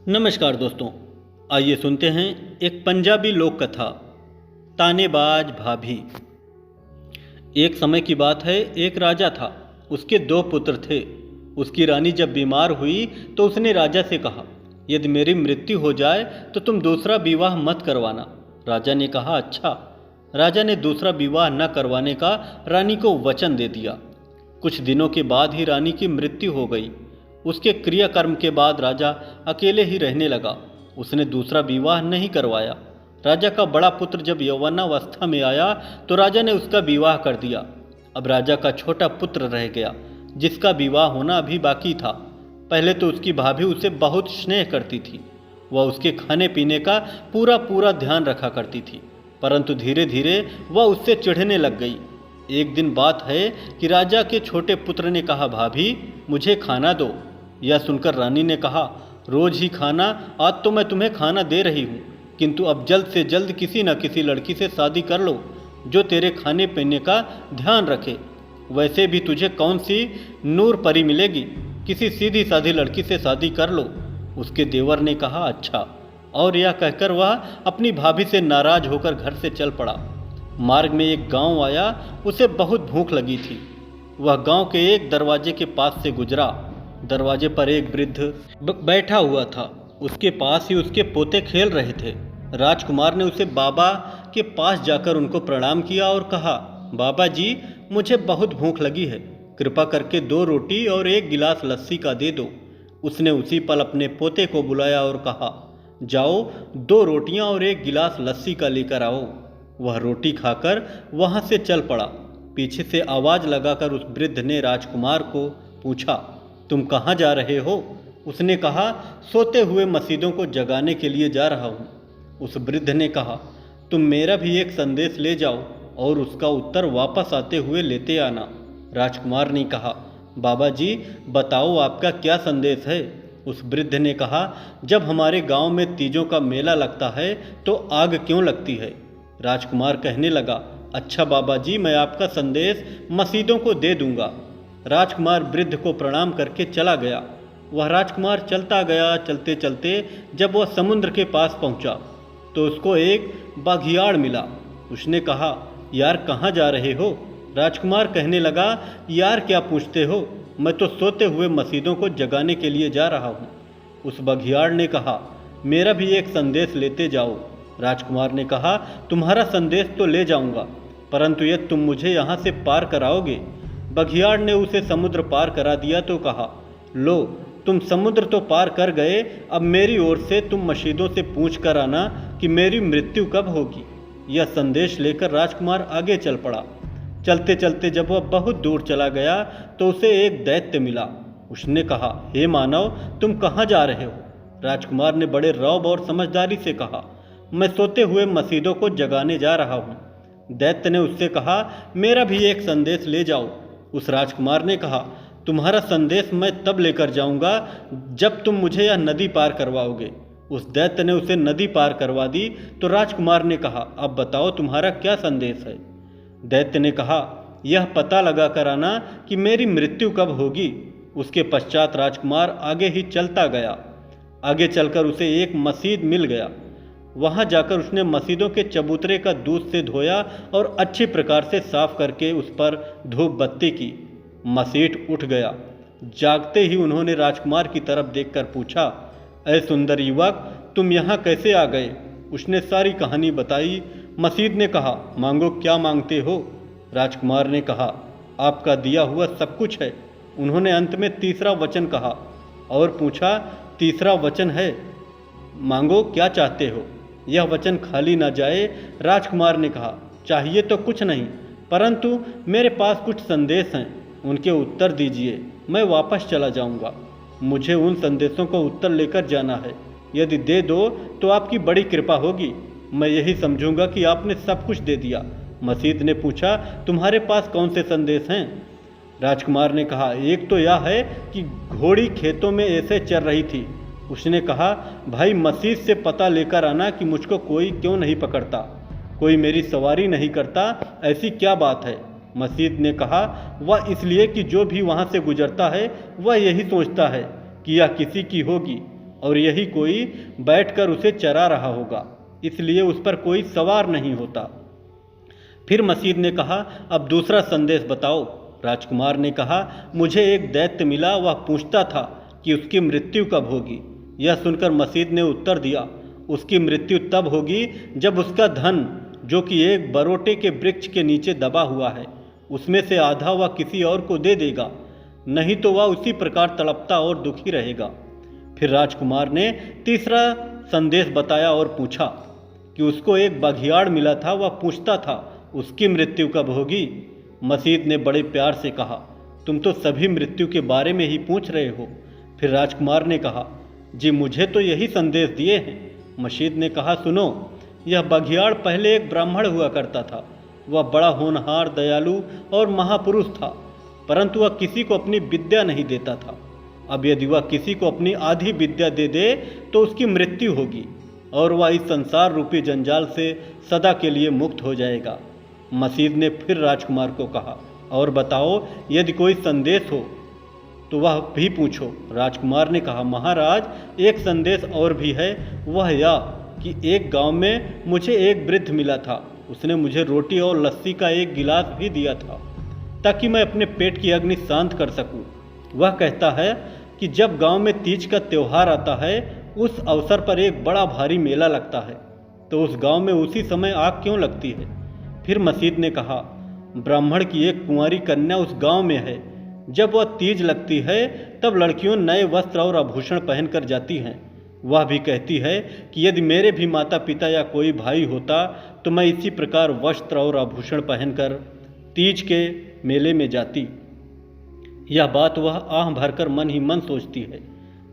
नमस्कार दोस्तों, आइए सुनते हैं एक पंजाबी लोक कथा तानेबाज भाभी। एक समय की बात है, एक राजा था। उसके दो पुत्र थे। उसकी रानी जब बीमार हुई तो उसने राजा से कहा, यदि मेरी मृत्यु हो जाए तो तुम दूसरा विवाह मत करवाना। राजा ने कहा, अच्छा। राजा ने दूसरा विवाह न करवाने का रानी को वचन दे दिया। कुछ दिनों के बाद ही रानी की मृत्यु हो गई। उसके क्रियाकर्म के बाद राजा अकेले ही रहने लगा। उसने दूसरा विवाह नहीं करवाया। राजा का बड़ा पुत्र जब यौवनावस्था में आया तो राजा ने उसका विवाह कर दिया। अब राजा का छोटा पुत्र रह गया, जिसका विवाह होना अभी बाकी था। पहले तो उसकी भाभी उसे बहुत स्नेह करती थी। वह उसके खाने पीने का पूरा पूरा ध्यान रखा करती थी, परंतु धीरे धीरे वह उससे चिढ़ने लग गई। एक दिन बात है कि राजा के छोटे पुत्र ने कहा, भाभी मुझे खाना दो। यह सुनकर रानी ने कहा, रोज ही खाना? आज तो मैं तुम्हें खाना दे रही हूँ, किंतु अब जल्द से जल्द किसी न किसी लड़की से शादी कर लो जो तेरे खाने पीने का ध्यान रखे। वैसे भी तुझे कौन सी नूर परी मिलेगी, किसी सीधी साधी लड़की से शादी कर लो। उसके देवर ने कहा, अच्छा। और यह कहकर वह अपनी भाभी से नाराज होकर घर से चल पड़ा। मार्ग में एक गांव आया। उसे बहुत भूख लगी थी। वह गांव के एक दरवाजे के पास से गुजरा। दरवाजे पर एक वृद्ध बैठा हुआ था। उसके पास ही उसके पोते खेल रहे थे। राजकुमार ने उसे बाबा के पास जाकर उनको प्रणाम किया और कहा, बाबा जी मुझे बहुत भूख लगी है, कृपा करके 2 रोटी और 1 गिलास लस्सी का दे दो। उसने उसी पल अपने पोते को बुलाया और कहा, जाओ 2 रोटियां और 1 गिलास लस्सी का लेकर आओ। वह रोटी खाकर वहां से चल पड़ा। पीछे से आवाज लगाकर उस वृद्ध ने राजकुमार को पूछा, तुम कहाँ जा रहे हो? उसने कहा, सोते हुए मसीदों को जगाने के लिए जा रहा हूँ। उस वृद्ध ने कहा, तुम मेरा भी एक संदेश ले जाओ और उसका उत्तर वापस आते हुए लेते आना। राजकुमार ने कहा, बाबा जी बताओ आपका क्या संदेश है? उस वृद्ध ने कहा, जब हमारे गांव में तीजों का मेला लगता है तो आग क्यों लगती है? राजकुमार कहने लगा, अच्छा बाबा जी, मैं आपका संदेश मसीदों को दे दूंगा। राजकुमार वृद्ध को प्रणाम करके चला गया। वह राजकुमार चलता गया। चलते चलते जब वह समुद्र के पास पहुंचा तो उसको एक बाघियाड़ मिला। उसने कहा, यार कहाँ जा रहे हो? राजकुमार कहने लगा, यार क्या पूछते हो, मैं तो सोते हुए मसीदों को जगाने के लिए जा रहा हूँ। उस बघियाड़ ने कहा, मेरा भी एक संदेश लेते जाओ। राजकुमार ने कहा, तुम्हारा संदेश तो ले जाऊंगा, परंतु यदि तुम मुझे यहाँ से पार कराओगे। बघियाड़ ने उसे समुद्र पार करा दिया तो कहा, लो तुम समुद्र तो पार कर गए, अब मेरी ओर से तुम मशीदों से पूछ कर आना कि मेरी मृत्यु कब होगी। यह संदेश लेकर राजकुमार आगे चल पड़ा। चलते चलते जब वह बहुत दूर चला गया तो उसे एक दैत्य मिला। उसने कहा, हे मानव तुम कहाँ जा रहे हो? राजकुमार ने बड़े रौब और समझदारी से कहा, मैं सोते हुए मसीदों को जगाने जा रहा हूँ। दैत्य ने उससे कहा, मेरा भी एक संदेश ले जाओ। उस राजकुमार ने कहा, तुम्हारा संदेश मैं तब लेकर जाऊंगा जब तुम मुझे यह नदी पार करवाओगे। उस दैत्य ने उसे नदी पार करवा दी तो राजकुमार ने कहा, अब बताओ तुम्हारा क्या संदेश है? दैत्य ने कहा, यह पता लगा कर आना कि मेरी मृत्यु कब होगी। उसके पश्चात राजकुमार आगे ही चलता गया। आगे चलकर उसे एक मसीद मिल गया। वहां जाकर उसने मसीदों के चबूतरे का दूध से धोया और अच्छी प्रकार से साफ करके उस पर धूप बत्ती की। मसीद उठ गया। जागते ही उन्होंने राजकुमार की तरफ देखकर पूछा, ऐ सुंदर युवक, तुम यहाँ कैसे आ गए? उसने सारी कहानी बताई। मसीद ने कहा, मांगो क्या मांगते हो? राजकुमार ने कहा, आपका दिया हुआ सब कुछ है। उन्होंने अंत में तीसरा वचन कहा और पूछा, तीसरा वचन है, मांगो क्या चाहते हो? यह वचन खाली न जाए। राजकुमार ने कहा, चाहिए तो कुछ नहीं, परंतु मेरे पास कुछ संदेश हैं, उनके उत्तर दीजिए, मैं वापस चला जाऊंगा। मुझे उन संदेशों को उत्तर लेकर जाना है। यदि दे दो तो आपकी बड़ी कृपा होगी। मैं यही समझूंगा कि आपने सब कुछ दे दिया। मसीद ने पूछा, तुम्हारे पास कौन से संदेश हैं? राजकुमार ने कहा, एक तो यह है कि घोड़ी खेतों में ऐसे चर रही थी। उसने कहा, भाई मसीद से पता लेकर आना कि मुझको कोई क्यों नहीं पकड़ता, कोई मेरी सवारी नहीं करता, ऐसी क्या बात है? मसीद ने कहा, वह इसलिए कि जो भी वहाँ से गुजरता है वह यही सोचता है कि यह किसी की होगी। और यही कोई बैठकर उसे चरा रहा होगा, इसलिए उस पर कोई सवार नहीं होता। फिर मसीद ने कहा, अब दूसरा संदेश बताओ। राजकुमार ने कहा, मुझे एक दैत्य मिला, वह पूछता था कि उसकी मृत्यु कब होगी। यह सुनकर मसीद ने उत्तर दिया, उसकी मृत्यु तब होगी जब उसका धन, जो कि एक बरोटे के वृक्ष के नीचे दबा हुआ है, उसमें से आधा वह किसी और को दे देगा, नहीं तो वह उसी प्रकार तड़पता और दुखी रहेगा। फिर राजकुमार ने तीसरा संदेश बताया और पूछा कि उसको एक बघियाड़ मिला था, वह पूछता था उसकी मृत्यु कब होगी। मसीद ने बड़े प्यार से कहा, तुम तो सभी मृत्यु के बारे में ही पूछ रहे हो। फिर राजकुमार ने कहा, जी मुझे तो यही संदेश दिए हैं। मसीद ने कहा, सुनो, यह बघियाड़ पहले एक ब्राह्मण हुआ करता था। वह बड़ा होनहार, दयालु और महापुरुष था, परंतु वह किसी को अपनी विद्या नहीं देता था। अब यदि वह किसी को अपनी आधी विद्या दे दे तो उसकी मृत्यु होगी और वह इस संसार रूपी जंजाल से सदा के लिए मुक्त हो जाएगा। मसीद ने फिर राजकुमार को कहा, और बताओ, यदि कोई संदेश हो तो वह भी पूछो। राजकुमार ने कहा, महाराज, एक संदेश और भी है। वह यह कि एक गांव में मुझे एक वृद्ध मिला था। उसने मुझे रोटी और लस्सी का एक गिलास भी दिया था ताकि मैं अपने पेट की अग्नि शांत कर सकूं। वह कहता है कि जब गांव में तीज का त्यौहार आता है, उस अवसर पर एक बड़ा भारी मेला लगता है, तो उस गांव में उसी समय आग क्यों लगती है। फिर मसीद ने कहा, ब्राह्मण की एक कुंवारी कन्या उस गांव में है। जब वह तीज लगती है तब लड़कियों नए वस्त्र और आभूषण पहनकर जाती हैं। वह भी कहती है कि यदि मेरे भी माता पिता या कोई भाई होता तो मैं इसी प्रकार वस्त्र और आभूषण पहनकर तीज के मेले में जाती। यह बात वह आह भरकर मन ही मन सोचती है।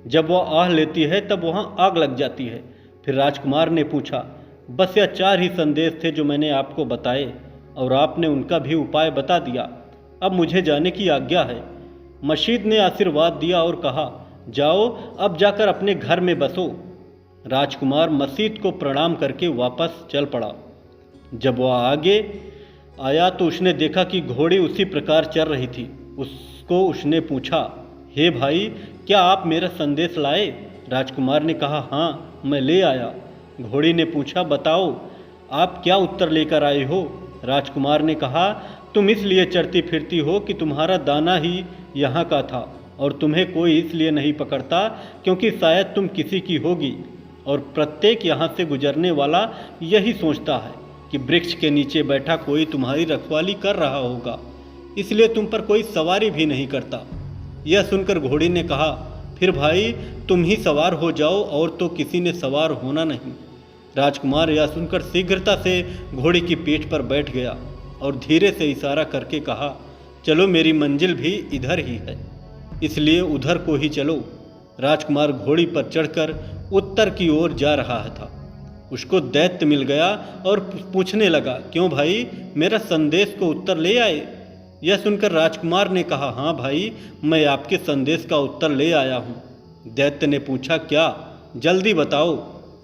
जब वह आह लेती है तब वहाँ आग लग जाती है। फिर राजकुमार ने पूछा, बस यह 4 ही संदेश थे जो मैंने आपको बताए, और आपने उनका भी उपाय बता दिया। अब मुझे जाने की आज्ञा है। मसीद ने आशीर्वाद दिया और कहा, जाओ, अब जाकर अपने घर में बसो। राजकुमार मसीद को प्रणाम करके वापस चल पड़ा। जब वह आगे आया तो उसने देखा कि घोड़ी उसी प्रकार चल रही थी। उसको उसने पूछा, हे भाई, क्या आप मेरा संदेश लाए। राजकुमार ने कहा, हाँ, मैं ले आया। घोड़ी ने पूछा, बताओ, आप क्या उत्तर लेकर आए हो। राजकुमार ने कहा, तुम इसलिए चढ़ती फिरती हो कि तुम्हारा दाना ही यहाँ का था, और तुम्हें कोई इसलिए नहीं पकड़ता क्योंकि शायद तुम किसी की होगी, और प्रत्येक यहाँ से गुजरने वाला यही सोचता है कि वृक्ष के नीचे बैठा कोई तुम्हारी रखवाली कर रहा होगा, इसलिए तुम पर कोई सवारी भी नहीं करता। यह सुनकर घोड़ी ने कहा, फिर भाई तुम ही सवार हो जाओ, और तो किसी ने सवार होना नहीं। राजकुमार यह सुनकर शीघ्रता से घोड़ी की पीठ पर बैठ गया और धीरे से इशारा करके कहा, चलो, मेरी मंजिल भी इधर ही है, इसलिए उधर को ही चलो। राजकुमार घोड़ी पर चढ़कर उत्तर की ओर जा रहा था। उसको दैत्य मिल गया और पूछने लगा, क्यों भाई, मेरा संदेश को उत्तर ले आए। यह सुनकर राजकुमार ने कहा, हाँ भाई, मैं आपके संदेश का उत्तर ले आया हूँ। दैत्य ने पूछा, क्या, जल्दी बताओ।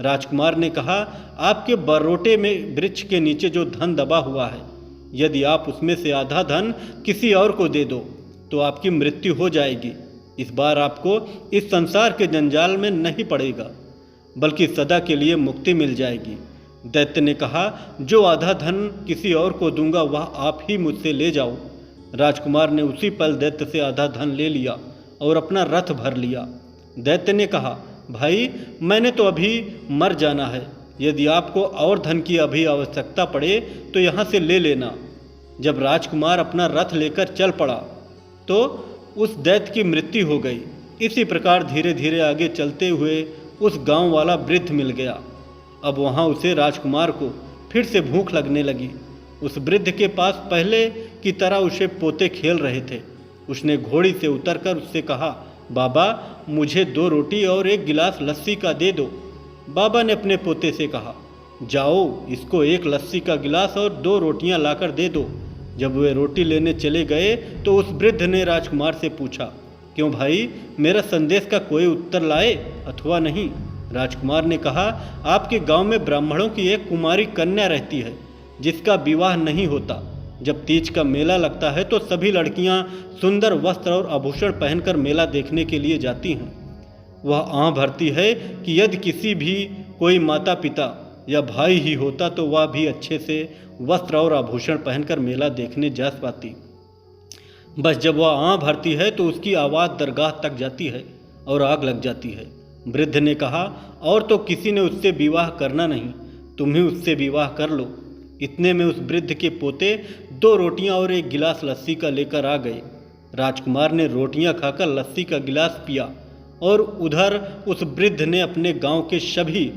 राजकुमार ने कहा, आपके बरोटे में वृक्ष के नीचे जो धन दबा हुआ है, यदि आप उसमें से आधा धन किसी और को दे दो तो आपकी मृत्यु हो जाएगी। इस बार आपको इस संसार के जंजाल में नहीं पड़ेगा, बल्कि सदा के लिए मुक्ति मिल जाएगी। दैत्य ने कहा, जो आधा धन किसी और को दूंगा वह आप ही मुझसे ले जाओ। राजकुमार ने उसी पल दैत्य से आधा धन ले लिया और अपना रथ भर लिया। दैत्य ने कहा, भाई, मैंने तो अभी मर जाना है, यदि आपको और धन की अभी आवश्यकता पड़े तो यहाँ से ले लेना। जब राजकुमार अपना रथ लेकर चल पड़ा तो उस दैत्य की मृत्यु हो गई। इसी प्रकार धीरे धीरे आगे चलते हुए उस गांव वाला वृद्ध मिल गया। अब वहाँ उसे राजकुमार को फिर से भूख लगने लगी। उस वृद्ध के पास पहले की तरह उसे पोते खेल रहे थे। उसने घोड़ी से उतरकर उससे कहा, बाबा, मुझे 2 रोटी और 1 गिलास लस्सी का दे दो। बाबा ने अपने पोते से कहा, जाओ, इसको 1 लस्सी का गिलास और 2 रोटियां लाकर दे दो। जब वे रोटी लेने चले गए तो उस वृद्ध ने राजकुमार से पूछा, क्यों भाई, मेरा संदेश का कोई उत्तर लाए अथवा नहीं। राजकुमार ने कहा, आपके गांव में ब्राह्मणों की एक कुमारी कन्या रहती है जिसका विवाह नहीं होता। जब तीज का मेला लगता है तो सभी लड़कियां सुंदर वस्त्र और आभूषण पहनकर मेला देखने के लिए जाती हैं। वह आह भरती है कि यदि किसी भी कोई माता पिता या भाई ही होता तो वह भी अच्छे से वस्त्र और आभूषण पहनकर मेला देखने जा पाती। बस जब वह आह भरती है तो उसकी आवाज़ दरगाह तक जाती है और आग लग जाती है। वृद्ध ने कहा, और तो किसी ने उससे विवाह करना नहीं, तुम ही उससे विवाह कर लो। इतने में उस वृद्ध के पोते 2 रोटियां और 1 गिलास लस्सी का लेकर आ गए। राजकुमार ने रोटियां खाकर लस्सी का गिलास पिया और उधर उस वृद्ध ने अपने गांव के सभी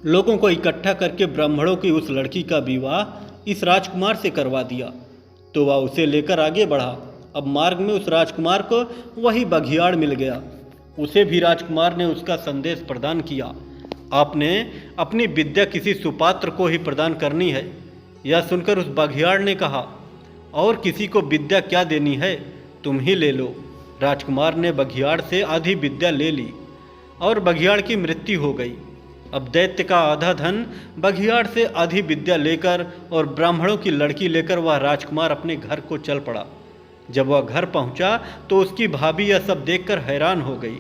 लोगों को इकट्ठा करके ब्राह्मणों की उस लड़की का विवाह इस राजकुमार से करवा दिया। तो वह उसे लेकर आगे बढ़ा। अब मार्ग में उस राजकुमार को वही बघियाड़ मिल गया। उसे भी राजकुमार ने उसका संदेश प्रदान किया, आपने अपनी विद्या किसी सुपात्र को ही प्रदान करनी है। यह सुनकर उस बघियाड़ ने कहा, और किसी को विद्या क्या देनी है, तुम ही ले लो। राजकुमार ने बघियाड़ से आधी विद्या ले ली और बघियाड़ की मृत्यु हो गई। अब दैत्य का आधा धन बघियाड़ से आधी विद्या लेकर और ब्राह्मणों की लड़की लेकर वह राजकुमार अपने घर को चल पड़ा। जब वह घर पहुंचा तो उसकी भाभी यह सब देखकर हैरान हो गई।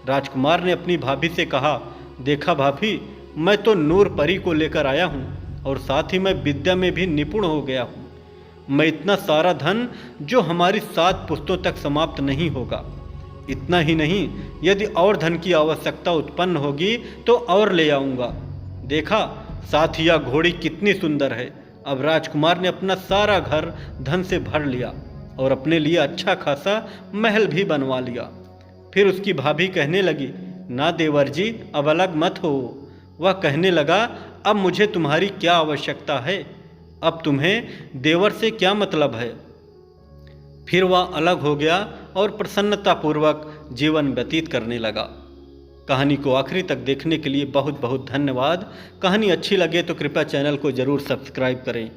राजकुमार ने अपनी भाभी से कहा, देखा भाभी, मैं तो नूर परी को लेकर आया हूँ और साथ ही मैं विद्या में भी निपुण हो गया हूँ। मैं इतना सारा धन जो हमारी 7 पुश्तों तक समाप्त नहीं होगा। इतना ही नहीं, यदि और धन की आवश्यकता उत्पन्न होगी तो और ले आऊँगा। देखा, साथ ही यह घोड़ी कितनी सुंदर है। अब राजकुमार ने अपना सारा घर धन से भर लिया और अपने लिए अच्छा खासा महल भी बनवा लिया। फिर उसकी भाभी कहने लगी, ना देवर जी, अब अलग मत हो। वह कहने लगा, अब मुझे तुम्हारी क्या आवश्यकता है, अब तुम्हें देवर से क्या मतलब है। फिर वह अलग हो गया और प्रसन्नतापूर्वक जीवन व्यतीत करने लगा। कहानी को आखिरी तक देखने के लिए बहुत बहुत धन्यवाद। कहानी अच्छी लगे तो कृपया चैनल को ज़रूर सब्सक्राइब करें।